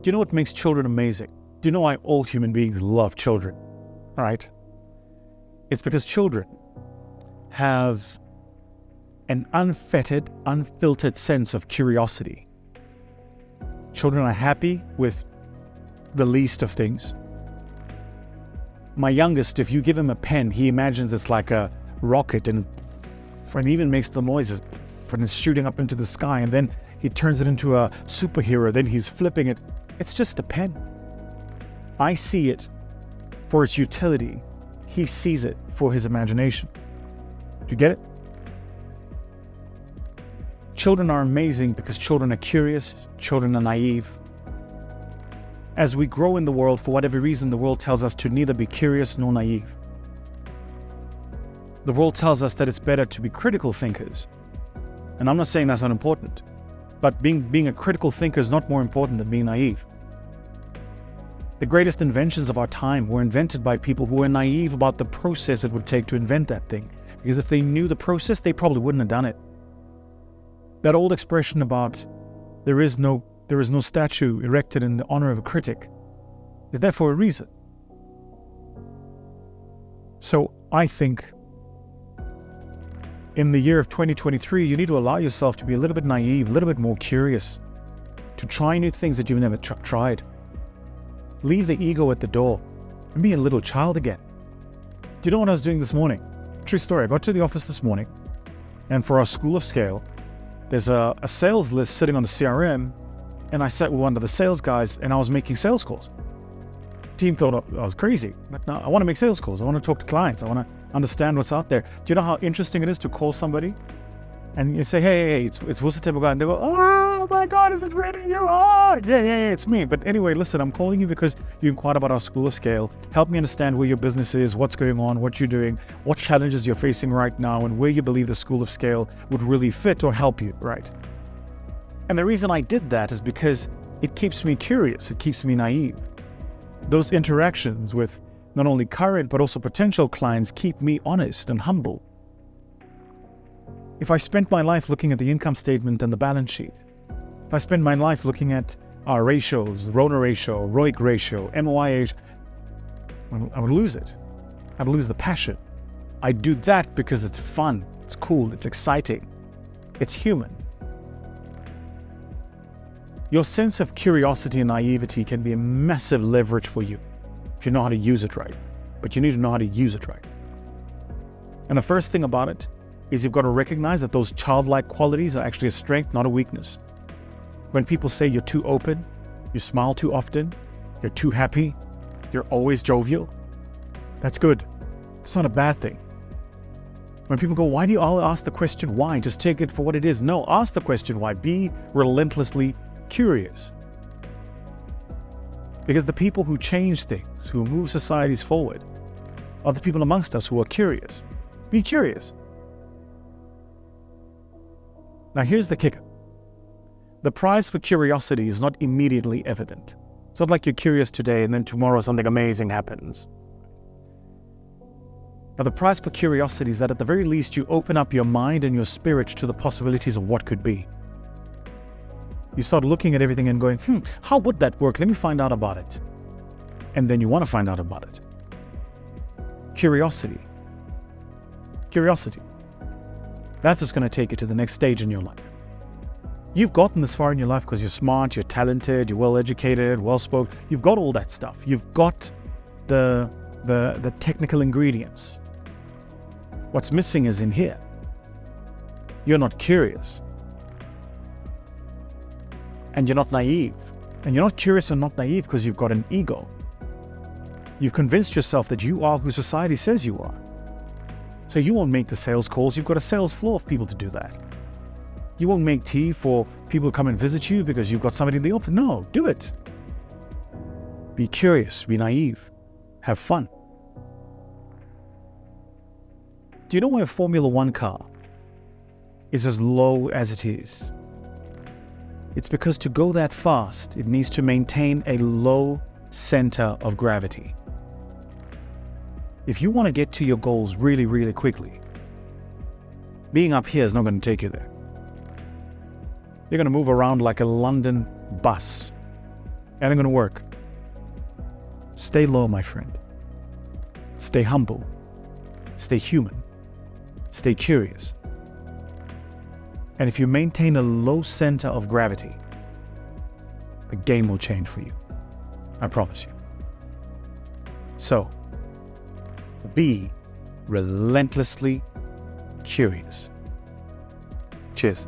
Do you know what makes children amazing? Do you know why all human beings love children? All right? It's because children have an unfettered, unfiltered sense of curiosity. Children are happy with the least of things. My youngest, if you give him a pen, he imagines it's like a rocket and even makes the noises and it's shooting up into the sky, and then he turns it into a superhero, then he's flipping it. It's just a pen. I see it for its utility. He sees it for his imagination. Do you get it? Children are amazing because children are curious, children are naive. As we grow in the world, for whatever reason, the world tells us to neither be curious nor naive. The world tells us that it's better to be critical thinkers. And I'm not saying that's not important, but being a critical thinker is not more important than being naive. The greatest inventions of our time were invented by people who were naive about the process it would take to invent that thing. Because if they knew the process, they probably wouldn't have done it. That old expression about there is no statue erected in the honor of a critic is there for a reason. So I think in the year of 2023, you need to allow yourself to be a little bit naive, a little bit more curious, to try new things that you've never tried. Leave the ego at the door and be a little child again. Do you know what I was doing this morning? True story. I got to the office this morning, and for our School of Scale, there's a sales list sitting on the CRM, and I sat with one of the sales guys and I was making sales calls. Team thought I was crazy, but no, I want to make sales calls. I want to talk to clients. I want to understand what's out there. Do you know how interesting it is to call somebody and you say, hey, it's Vusi Thembekwayo, and they go, oh my God, is it really you? Oh, yeah, it's me. But anyway, listen, I'm calling you because you inquired about our School of Scale. Help me understand where your business is, what's going on, what you're doing, what challenges you're facing right now, and where you believe the School of Scale would really fit or help you, right? And the reason I did that is because it keeps me curious. It keeps me naive. Those interactions with not only current but also potential clients keep me honest and humble. If I spent my life looking at the income statement and the balance sheet, if I spend my life looking at our ratios, the RONA ratio, ROIC ratio, MOI, I would lose it. I'd lose the passion. I do that because it's fun, it's cool, it's exciting, it's human. Your sense of curiosity and naivety can be a massive leverage for you if you know how to use it right. But you need to know how to use it right. And the first thing about it is you've got to recognize that those childlike qualities are actually a strength, not a weakness. When people say you're too open, you smile too often, you're too happy, you're always jovial, that's good. It's not a bad thing. When people go, why do you all ask the question why? Just take it for what it is. No, ask the question why. Be relentlessly curious. Because the people who change things, who move societies forward, are the people amongst us who are curious. Be curious. Now here's the kicker. The prize for curiosity is not immediately evident. It's not like you're curious today and then tomorrow something amazing happens. Now the prize for curiosity is that at the very least you open up your mind and your spirit to the possibilities of what could be. You start looking at everything and going, how would that work? Let me find out about it. And then you want to find out about it. Curiosity. Curiosity. That's what's going to take you to the next stage in your life. You've gotten this far in your life because you're smart, you're talented, you're well-educated, well-spoken. You've got all that stuff. You've got the technical ingredients. What's missing is in here. You're not curious. And you're not naive. And you're not curious and not naive because you've got an ego. You've convinced yourself that you are who society says you are. So you won't make the sales calls. You've got a sales floor of people to do that. You won't make tea for people to come and visit you because you've got somebody in the office. No, do it. Be curious, be naive, have fun. Do you know why a Formula One car is as low as it is? It's because to go that fast, it needs to maintain a low center of gravity. If you want to get to your goals really, really quickly, being up here is not going to take you there. You're going to move around like a London bus. It ain't gonna work. Stay low, my friend. Stay humble. Stay human. Stay curious. And if you maintain a low center of gravity, the game will change for you. I promise you. So, be relentlessly curious. Cheers.